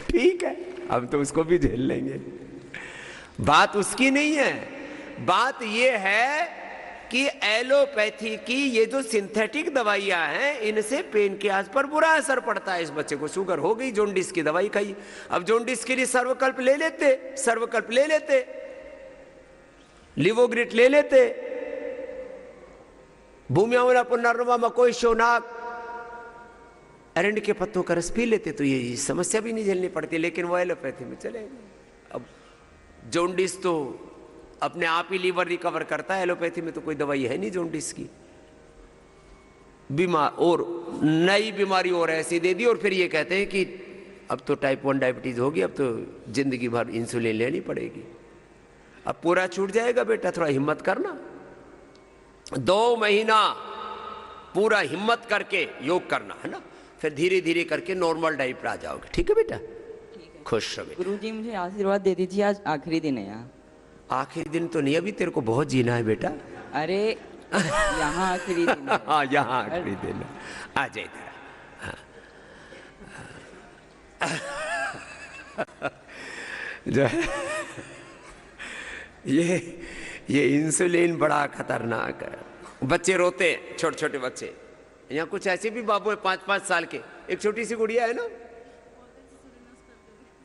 ठीक है, हम तो उसको भी झेल लेंगे। बात उसकी नहीं है, बात ये है कि एलोपैथी की ये जो सिंथेटिक दवाइयां हैं, इनसे पेन के आज पर बुरा असर पड़ता है। इस बच्चे को शुगर हो गई, जोंडिस की दवाई खाई, अब जोंडिस के लिए सर्वकल्प ले लेते, सर्वकल्प ले लेते, लिवोग्रिट ले लेते, भूमियावला पुनर्नवा मकोई शोनाक अरंड के पत्तों का रस पी लेते, तो ये समस्या भी नहीं झेलनी पड़ती। लेकिन वो एलोपैथी में चले गए। अब जोंडिस तो अपने आप ही लीवर रिकवर करता है, एलोपैथी में तो कोई दवाई है नहीं जोंडिस की। बीमार और नई बीमारी और ऐसी दे दी, और फिर ये कहते हैं कि अब तो टाइप 1 डायबिटीज होगी, अब तो जिंदगी भर इंसुलिन लेनी पड़ेगी। अब पूरा छूट जाएगा बेटा, थोड़ा हिम्मत करना, 2 महीना पूरा हिम्मत करके योग करना है ना, फिर धीरे धीरे करके नॉर्मल डाइट पर आ जाओगे। ठीक है बेटा, खुश रहो। गुरुजी मुझे आशीर्वाद दे दीजिए, आज आखिरी दिन है यहाँ। आखिरी दिन तो नहीं, अभी तेरे को बहुत जीना है बेटा। अरे यहाँ आखिरी दिन है। हाँ यहाँ आखिरी दिन है, आ जाए इधर। जो है ये इंसुलिन बड़ा खतरनाक है। बच्चे रोते हैं, छोटे छोटे बच्चे, यहाँ कुछ ऐसे भी बाबू है 5-5 साल के। एक छोटी सी गुड़िया है ना,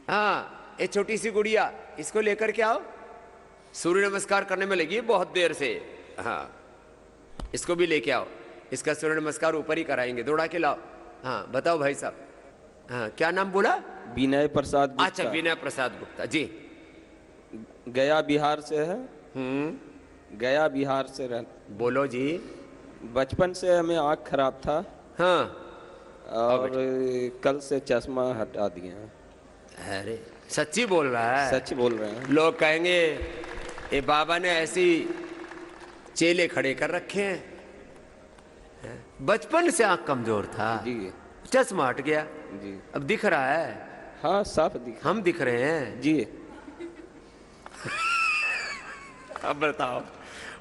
हाँ एक छोटी सी गुड़िया, इसको लेकर के आओ, सूर्य नमस्कार करने में लगी है बहुत देर से। हाँ इसको भी लेके आओ, इसका सूर्य नमस्कार ऊपर ही कराएंगे, दौड़ा के लाओ। हाँ बताओ भाई साहब, हाँ क्या नाम बोला? विनय प्रसाद गुप्ता। अच्छा विनय प्रसाद गुप्ता जी, गया बिहार से है। गया बिहार से रह। बोलो जी। बचपन से हमें आँख खराब था। हाँ और कल से चश्मा हटा दिए हैं। अरे सच्ची बोल रहा है? सच बोल रहे हैं। लोग कहेंगे ये बाबा ने ऐसी चेले खड़े कर रखे हैं। बचपन से आंख कमजोर था जी, चश्मा हट गया जी, अब दिख रहा है। हाँ साफ दिख, हम दिख रहे हैं जी। अब बताओ,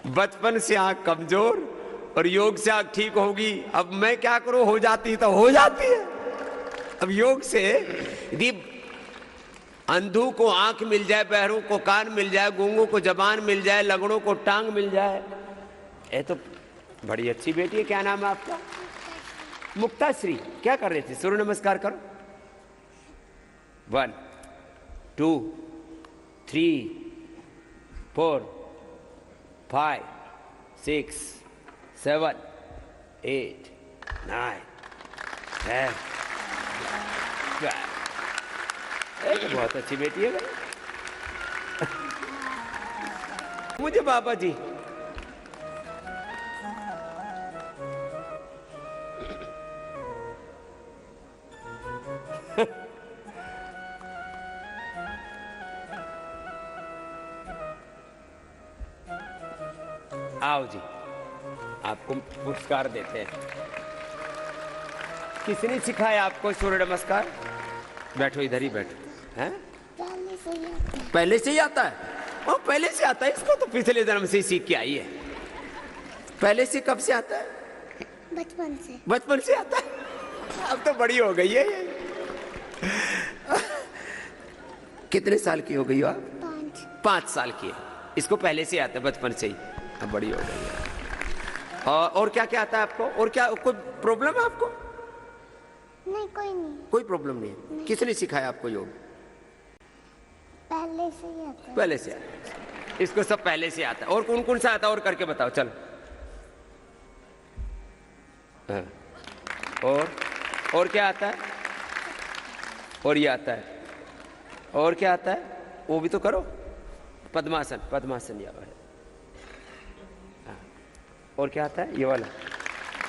बचपन से आंख कमजोर और योग से आंख ठीक होगी। अब मैं क्या करूं, हो जाती तो हो जाती है। अब योग से यदि अंधों को आंख मिल जाए, बहरों को कान मिल जाए, गूंगों को जबान मिल जाए, लगड़ों को टांग मिल जाए, ये तो बड़ी अच्छी बेटी है। क्या नाम है आपका? मुक्ताश्री। क्या कर रही थी? सूर्य नमस्कार करो। 1 2 3 4 5 6 7 8 9 10 12। बहुत अच्छी बेटी है भाई। मुझे बाबा जी आओ जी, आपको पुरस्कार देते हैं। किसने सिखाया आपको सूर्य नमस्कार? बैठो, इधर ही बैठो। हैं? पहले से ही आता है? ओ पहले से आता है, इसको तो पिछले जन्म से ही सीख के आई है। पहले से कब से आता है? बचपन से। बचपन से आता है? अब तो बड़ी हो गई है ये। कितने साल की हो गई हो आप? 5 साल की है। इसको पहले से आता है, बचपन से ही, अब बड़ी हो गई है। और क्या क्या आता है आपको? और क्या कोई प्रॉब्लम है आपको? नहीं, कोई नहीं। कोई प्रॉब्लम नहीं है। किसने सिखाया आपको योग? पहले से ही आता है। पहले से आता है, इसको सब पहले से आता है। और कौन कौन सा आता है और करके बताओ चलो। हाँ। और क्या आता है? और ये आता है। और क्या आता है? वो भी तो करो। पद्मासन, पद्मासन या है। हाँ। और क्या आता है? ये वाला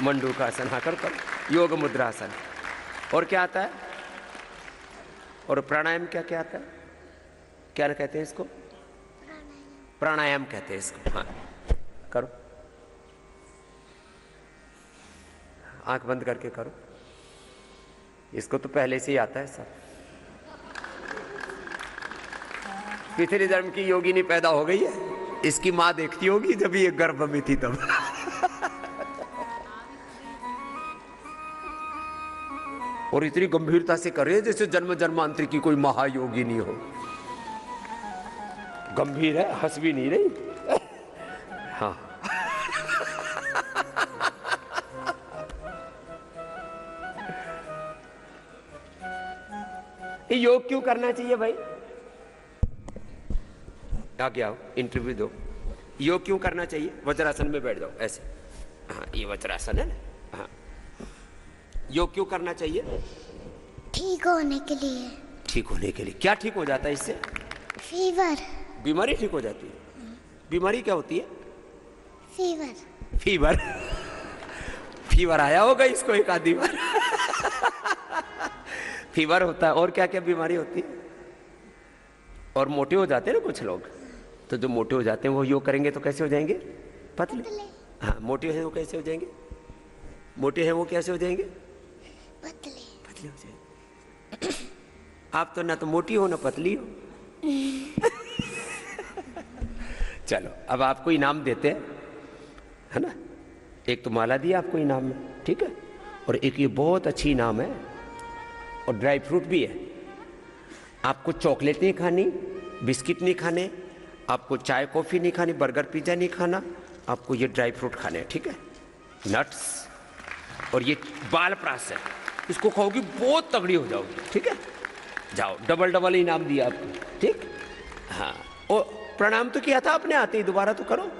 मंडूकासन। हाँ करो करो। योग मुद्रासन। और क्या आता है? और प्राणायाम क्या क्या आता है? क्या कहते हैं इसको? प्राणायाम कहते हैं इसको। हाँ करो, आंख बंद करके करो। इसको तो पहले से ही आता है सब। पिछले जन्म की योगिनी पैदा हो गई है, इसकी माँ देखती होगी जब ये गर्भ में थी तब। और इतनी गंभीरता से कर रहे हैं जैसे जन्म जन्मांतर की कोई महायोगिनी हो। गंभीर है, हंस भी नहीं रही। हाँ ये योग क्यों करना चाहिए भाई? आगे आओ, इंटरव्यू दो। योग क्यों करना चाहिए? वज्रासन में बैठ जाओ ऐसे। हाँ ये वज्रासन है ना। हाँ योग क्यों करना चाहिए? ठीक होने के लिए। ठीक होने के लिए। क्या ठीक हो जाता है इससे? फीवर। बीमारी ठीक हो जाती है। बीमारी क्या होती है? फीवर। फीवर। फीवर आया होगा इसको एक आधी बार। फीवर होता है। और क्या क्या बीमारी होती है? और मोटे हो जाते हैं ना कुछ लोग, तो जो मोटे हो जाते हैं वो योग करेंगे तो कैसे हो जाएंगे? पतले। हाँ मोटे हैं वो कैसे हो जाएंगे? मोटे हैं वो कैसे हो जाएंगे? पतले। पतले हो जाएंगे। आप तो ना तो मोटी हो ना पतली हो। चलो अब आपको इनाम देते हैं, है ना? एक तो माला दी आपको इनाम में, ठीक है, और एक ये बहुत अच्छी इनाम है और ड्राई फ्रूट भी है। आपको चॉकलेट नहीं खानी, बिस्किट नहीं खाने, आपको चाय कॉफ़ी नहीं खानी, बर्गर पिज़्ज़ा नहीं खाना, आपको ये ड्राई फ्रूट खाने हैं, ठीक है, नट्स। और ये बाल प्रास है, इसको खाओगी बहुत तगड़ी हो जाओगी, ठीक है। जाओ, डबल डबल इनाम दिया आपको, ठीक। हाँ और प्रणाम तो किया था आपने आते ही, दोबारा तो करो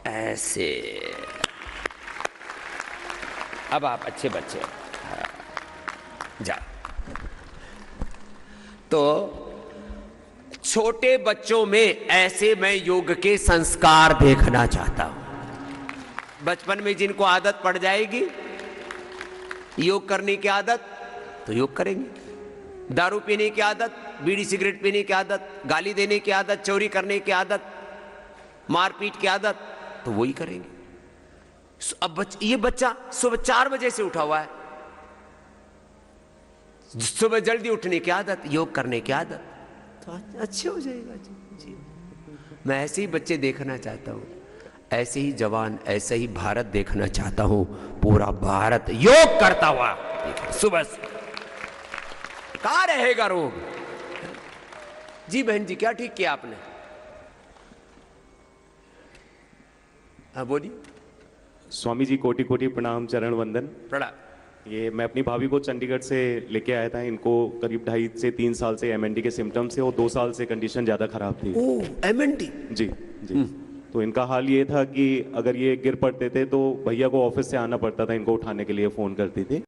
ऐसे। अब आप अच्छे बच्चे। हाँ जाओ। तो छोटे बच्चों में ऐसे मैं योग के संस्कार देखना चाहता हूं। बचपन में जिनको आदत पड़ जाएगी योग करने की आदत, तो योग करेंगे। दारू पीने की आदत, बीड़ी सिगरेट पीने की आदत, गाली देने की आदत, चोरी करने की आदत, मारपीट की आदत, तो वही करेंगे। अब ये बच्चा सुबह 4 बजे से उठा हुआ है, सुबह जल्दी उठने की आदत, योग करने की आदत, तो अच्छे हो जाएगा जी। मैं ऐसे ही बच्चे देखना चाहता हूँ, ऐसे ही जवान, ऐसे ही भारत देखना चाहता हूँ। पूरा भारत योग करता हुआ सुबह से। कहाँ रहेगा रोग? जी बहन जी, क्या ठीक किया आपने? हाँ बोलिए। स्वामी जी कोटि कोटि प्रणाम, चरण वंदन। प्रणाम। ये मैं अपनी भाभी को चंडीगढ़ से लेके आया था। इनको करीब 2.5 से 3 साल से एमएनडी के सिम्टम्स थे और 2 साल से कंडीशन ज़्यादा खराब थी। ओह एमएनडी। जी जी। तो इनका हाल ये था कि अगर ये गिर पड़ते थे तो भैया को ऑफिस से आना पड़ता था, इनको उठाने के लिए फ़ोन करती थी।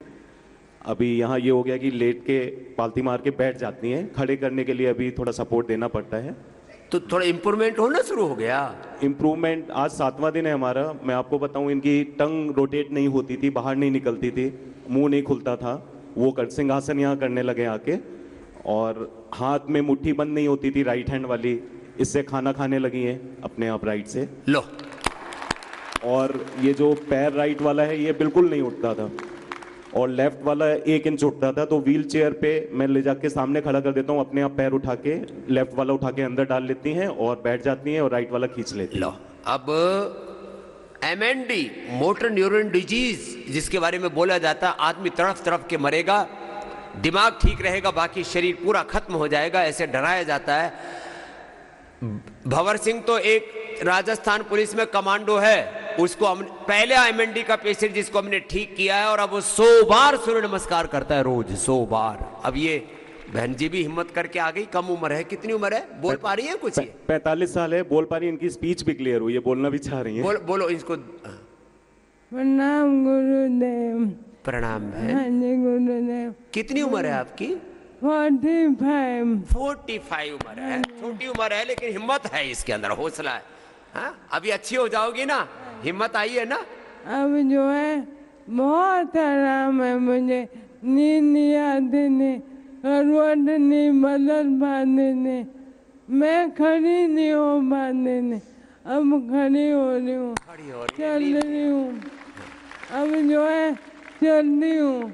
अभी यहाँ ये हो गया कि लेट के पालती मार के बैठ जाती हैं, खड़े करने के लिए अभी थोड़ा सपोर्ट देना पड़ता है। तो थोड़ा इम्प्रूवमेंट होना शुरू हो गया। इम्प्रूवमेंट आज 7वां दिन है हमारा। मैं आपको बताऊं, इनकी टंग रोटेट नहीं होती थी, बाहर नहीं निकलती थी, मुंह नहीं खुलता था। वो सिंहासन यहाँ करने लगे आके, और हाथ में मुट्ठी बंद नहीं होती थी राइट हैंड वाली, इससे खाना खाने लगी हैं अपने आप राइट से। लो। और ये जो पैर राइट वाला है ये बिल्कुल नहीं उठता था, और लेफ्ट वाला 1 इंच उठता था। तो व्हील चेयर पे मैं ले जाके सामने खड़ा कर देता हूँ, अपने आप पैर उठा के लेफ्ट वाला उठा के अंदर डाल लेती हैं और बैठ जाती हैं, और राइट वाला खींच लेती हैं। लो, अब एमएनडी, मोटर न्यूरॉन डिजीज, जिसके बारे में बोला जाता है आदमी तड़फ तड़फ के मरेगा, दिमाग ठीक रहेगा बाकी शरीर पूरा खत्म हो जाएगा, ऐसे डराया जाता है। भंवर सिंह तो एक राजस्थान पुलिस में कमांडो है, उसको हम पहले एमएनडी का पेशेंट जिसको हमने ठीक किया है, और अब वो 100 बार सूर्य नमस्कार करता है रोज, 100 बार। अब ये बहन जी भी हिम्मत करके आ गई। कम उम्र है, कितनी उम्र है? बोल पा रही है कुछ? 45 साल है, बोल पा रही है, इनकी स्पीच भी क्लियर हुई है, बोलना भी चाह रही है। बोलो इसको। प्रणाम गुरुदेव। प्रणाम है। हाँ जी गुरुदेव। कितनी उम्र है आपकी? 45 उम्र है, छोटी उम्र है, लेकिन हिम्मत है इसके अंदर, हौसला है। हाँ अभी अच्छी हो जाओगी ना, हिम्मत आई है ना? अब जो है बहुत आराम है मुझे, नींद नहीं आती नहीं, करवट नहीं बदल पाती नहीं, मैं खड़ी नहीं हो पाती नहीं, अब खड़ी हो रही हूँ, चल रही हूँ, अब जो है चलती हूँ,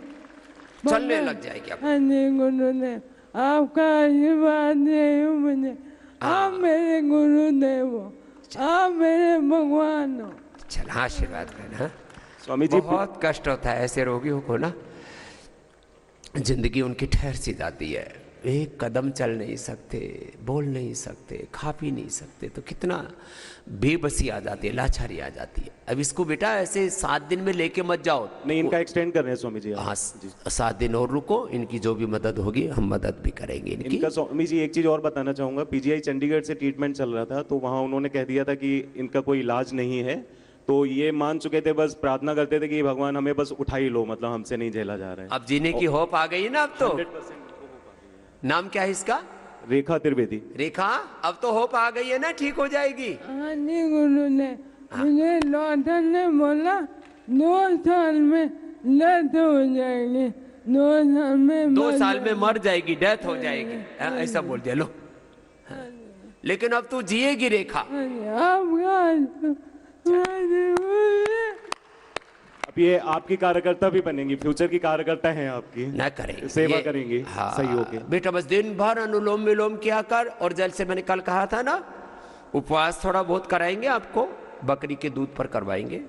चलने लग जाएगी अब। हाँ जी गुरुदेव, आपका आशीर्वाद यही मुझे। आप मेरे गुरुदेव हो, आप मेरे भगवान हो। चल आशीर्वाद करना। स्वामी जी बहुत कष्ट होता है ऐसे रोगियों को ना, जिंदगी उनकी ठहर सी जाती है, एक कदम चल नहीं सकते, बोल नहीं सकते, खा पी नहीं सकते, तो कितना बेबसी आ जाती है, लाचारी आ जाती है। अब इसको बेटा ऐसे 7 दिन में लेके मत जाओ। नहीं, इनका एक्सटेंड कर रहे हैं स्वामी जी। हाँ, 7 दिन और रुको, इनकी जो भी मदद होगी हम मदद भी करेंगे इनकी। इनका स्वामी जी एक चीज़ और बताना चाहूँगा, पीजीआई चंडीगढ़ से ट्रीटमेंट चल रहा था, तो वहाँ उन्होंने कह दिया था कि इनका कोई इलाज नहीं है, तो ये मान चुके थे, बस प्रार्थना करते थे कि भगवान हमें बस उठा ही लो, मतलब हमसे नहीं झेला जा रहा है। अब जीने की होप आ गई ना अब तो। 100% नाम क्या है इसका? रेखा त्रिवेदी। रेखा, अब तो होप आ गई है ना, ठीक हो जाएगी। हाँ जी गुरु ने मुझे डॉक्टर ने बोला 2 साल में डेथ हो जाएगी, 2 साल में 2 साल में मर जाएगी, डेथ हो जाएगी, ऐसा बोल दिया। लो, लेकिन अब तू जिएगी रेखा। अब ये आपकी कार्यकर्ता भी बनेंगी, फ्यूचर की कार्यकर्ता हैं आपकी, ना करेंगे, सेवा करेंगी। हाँ, सही हो गया बेटा, बस दिन भर अनुलोम विलोम किया कर, और जैसे मैंने कल कहा था ना, उपवास थोड़ा बहुत कराएंगे आपको, बकरी के दूध पर करवाएंगे,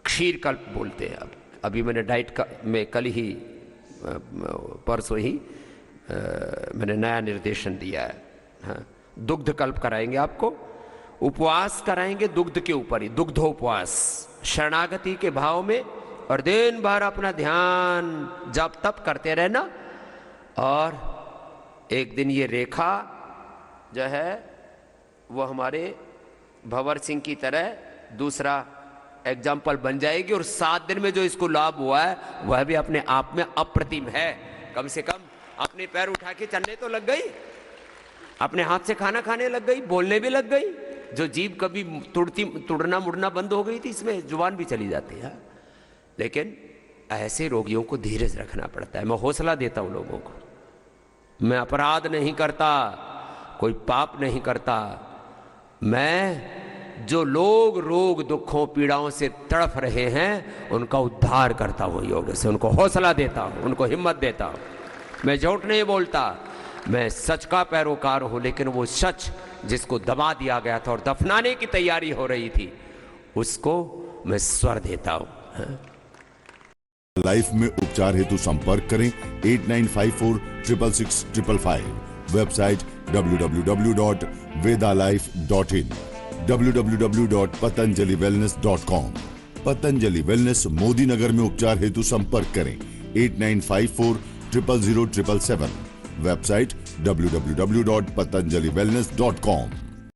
क्षीर कल्प बोलते हैं। अब अभी मैंने डाइट में कल ही परसों ही मैंने नया निर्देशन दिया है। हाँ, दुग्ध कल्प कराएंगे आपको, उपवास कराएंगे दुग्ध के ऊपर ही, दुग्धोपवास, शरणागति के भाव में, और दिन भर अपना ध्यान जप तप करते रहना। और एक दिन ये रेखा जो है वो हमारे भंवर सिंह की तरह दूसरा एग्जाम्पल बन जाएगी, और 7 दिन में जो इसको लाभ हुआ है वह भी अपने आप में अप्रतिम है। कम से कम अपने पैर उठा के चलने तो लग गई, अपने हाथ से खाना खाने लग गई, बोलने भी लग गई। जो जीभ कभी तुड़ना मुड़ना बंद हो गई थी, इसमें जुबान भी चली जाती है। लेकिन ऐसे रोगियों को धीरज रखना पड़ता है। मैं हौसला देता हूं लोगों को, मैं अपराध नहीं करता, कोई पाप नहीं करता, मैं जो लोग रोग दुखों पीड़ाओं से तड़फ रहे हैं उनका उद्धार करता हूं, योग से उनको हौसला देता हूं, उनको हिम्मत देता हूं। मैं झूठ नहीं बोलता, मैं सच का पैरोकार हूं। लेकिन वो सच जिसको दबा दिया गया था और दफनाने की तैयारी हो रही थी, उसको मैं स्वर देता हूं। लाइफ में उपचार हेतु संपर्क करें 8954666555, website www.vedalife.in, www.patanjaliwellness.com। Patanjali wellness Modinagar में उपचार हेतु संपर्क करें 8954000777, वेबसाइट www.patanjaliwellness.com।